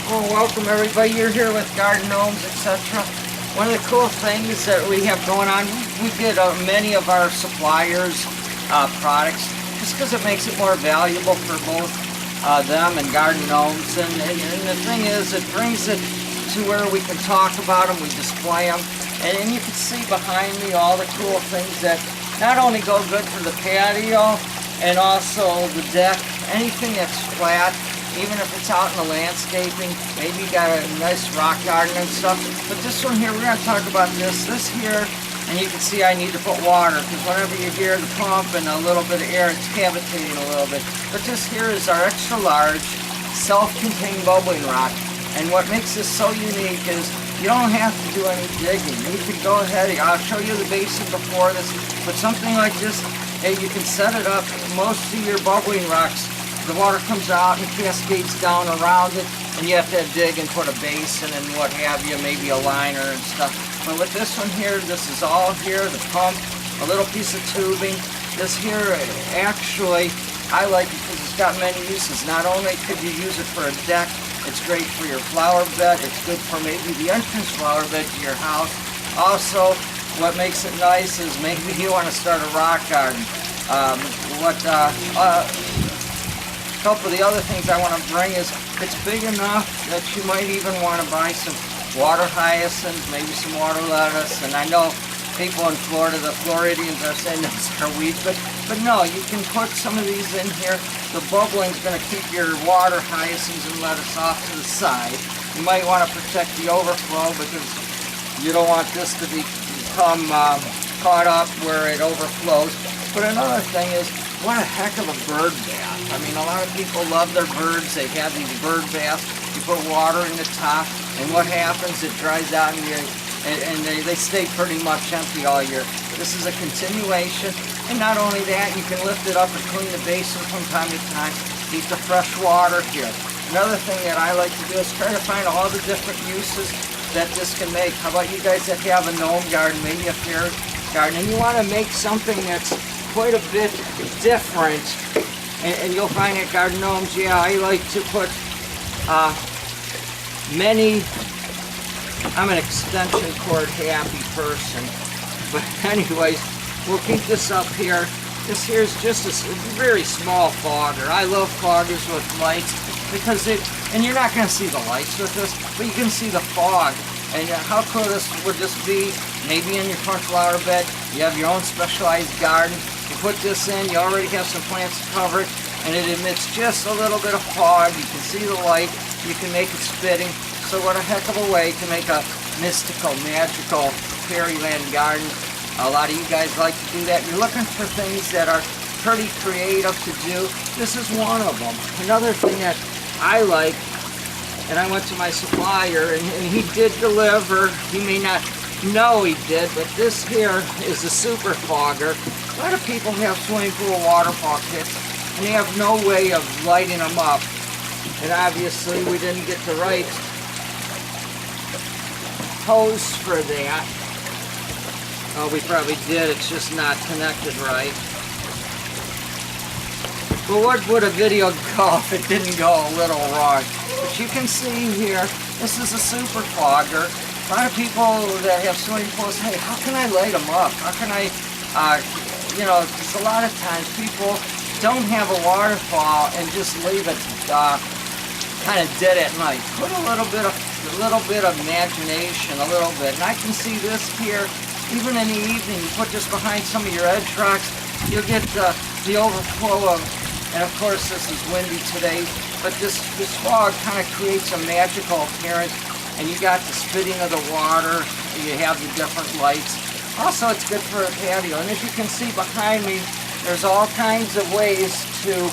Well, welcome everybody. You're here with Garden Gnomes Etc. One of the cool things that we have going on, we get many of our suppliers products just because it makes it more valuable for both them and Garden Gnomes. And the thing is, it brings it to where we can talk about them, we display them, and you can see behind me all the cool things that not only go good for the patio and also the deck, anything that's flat. Even if it's out in the landscaping, maybe you got a nice rock garden and stuff. But this one here, we're going to talk about this here, and you can see I need to put water, because whenever you hear the pump and a little bit of air, it's cavitating a little bit. But this here is our extra large, self-contained bubbling rock. And what makes this so unique is you don't have to do any digging. You can go ahead, I'll show you the basin before this, but something like this, hey, you can set it up. Most of your bubbling rocks, the water comes out and cascades down around it, and you have to dig and put a basin and what have you, maybe a liner and stuff. But with this one here, this is all here, the pump, a little piece of tubing. This here, actually, I like it because it's got many uses. Not only could you use it for a deck, it's great for your flower bed, it's good for maybe the entrance flower bed to your house. Also, what makes it nice is maybe you want to start a rock garden. A couple of the other things I want to bring is it's big enough that you might even want to buy some water hyacinths, maybe some water lettuce. And I know people in Florida, the Floridians are saying those are weeds, but no, you can put some of these in here. The bubbling is going to keep your water hyacinths and lettuce off to the side. You might want to protect the overflow because you don't want this to become caught up where it overflows. But another thing is, what a heck of a bird bath. I mean, a lot of people love their birds. They have these bird baths. You put water in the top, and what happens? It dries out, and they stay pretty much empty all year. This is a continuation, and not only that, you can lift it up and clean the basin from time to time. Keep the fresh water here. Another thing that I like to do is try to find all the different uses that this can make. How about you guys that have a gnome garden, maybe a fairy garden, and you want to make something that's quite a bit different, and you'll find at Garden Gnomes, yeah, I like to put I'm an extension cord happy person, but anyways, we'll keep this up here. This here is just a very small fogger. I love foggers with lights because and you're not going to see the lights with this, but you can see the fog. And how cool would this be? Maybe in your front flower bed, you have your own specialized garden. You put this in, you already have some plants to cover it, and it emits just a little bit of fog. You can see the light, you can make it spitting. So what a heck of a way to make a mystical, magical fairyland garden. A lot of you guys like to do that. You're looking for things that are pretty creative to do. This is one of them. Another thing that I like, and I went to my supplier, and he did deliver. He may not know he did, but this here is a super fogger. A lot of people have swimming pool waterfall kits, and they have no way of lighting them up. And obviously, we didn't get the right hose for that. Oh, we probably did. It's just not connected right. But what would a video go if it didn't go a little wrong? But you can see here, this is a super fogger. A lot of people that have swimming pools, hey, how can I light them up? How can I, because a lot of times people don't have a waterfall and just leave it kind of dead at night. Put a little bit of imagination, a little bit. And I can see this here, even in the evening, you put this behind some of your edge rocks, you'll get the overflow of, and of course this is windy today, but this fog kind of creates a magical appearance, and you got the spitting of the water, and you have the different lights. Also, it's good for a patio, and as you can see behind me, there's all kinds of ways to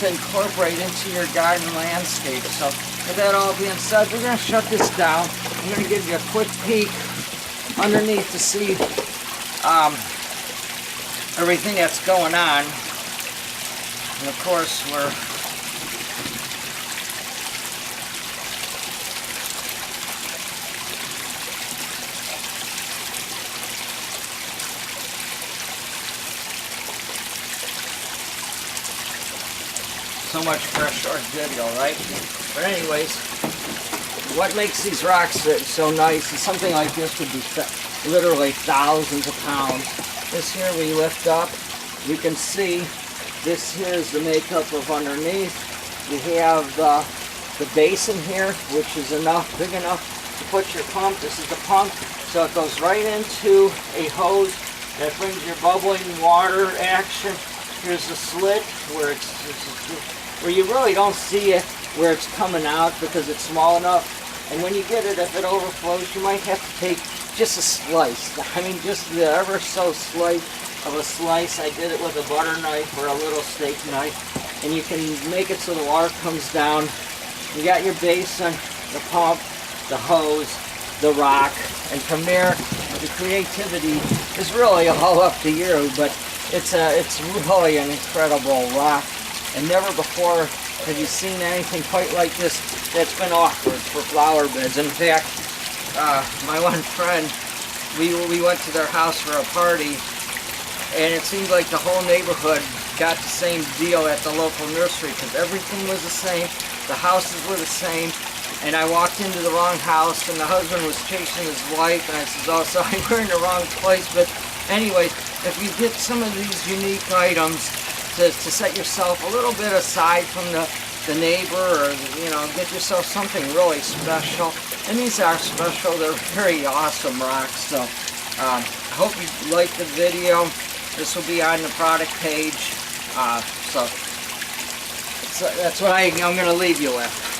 incorporate into your garden landscape. So with that all being said, we're going to shut this down. I'm going to give you a quick peek underneath to see everything that's going on. And of course, we're so much fresh video, right? But anyways, what makes these rocks so nice is something like this would be literally thousands of pounds. This here we lift up. You can see this here is the makeup of underneath. You have the basin here, which is big enough to put your pump. This is the pump, so it goes right into a hose that brings your bubbling water action. Here's the slit where where you really don't see it where it's coming out because it's small enough. And when you get it, if it overflows, you might have to take just a slice. I mean, just the ever so slight of a slice. I did it with a butter knife or a little steak knife. And you can make it so the water comes down. You got your basin, the pump, the hose, the rock, and from there, the creativity is really all up to you, but it's really an incredible rock. And never before have you seen anything quite like this that's been offered for flower beds. In fact, my one friend, we went to their house for a party, and it seemed like the whole neighborhood got the same deal at the local nursery because everything was the same, the houses were the same, and I walked into the wrong house and the husband was chasing his wife, and I said, oh, sorry, we're in the wrong place. But anyway, if you get some of these unique items to set yourself a little bit aside from the neighbor, or get yourself something really special. And these are special, they're very awesome rocks. So I hope you liked the video. This will be on the product page. So that's what I'm going to leave you with.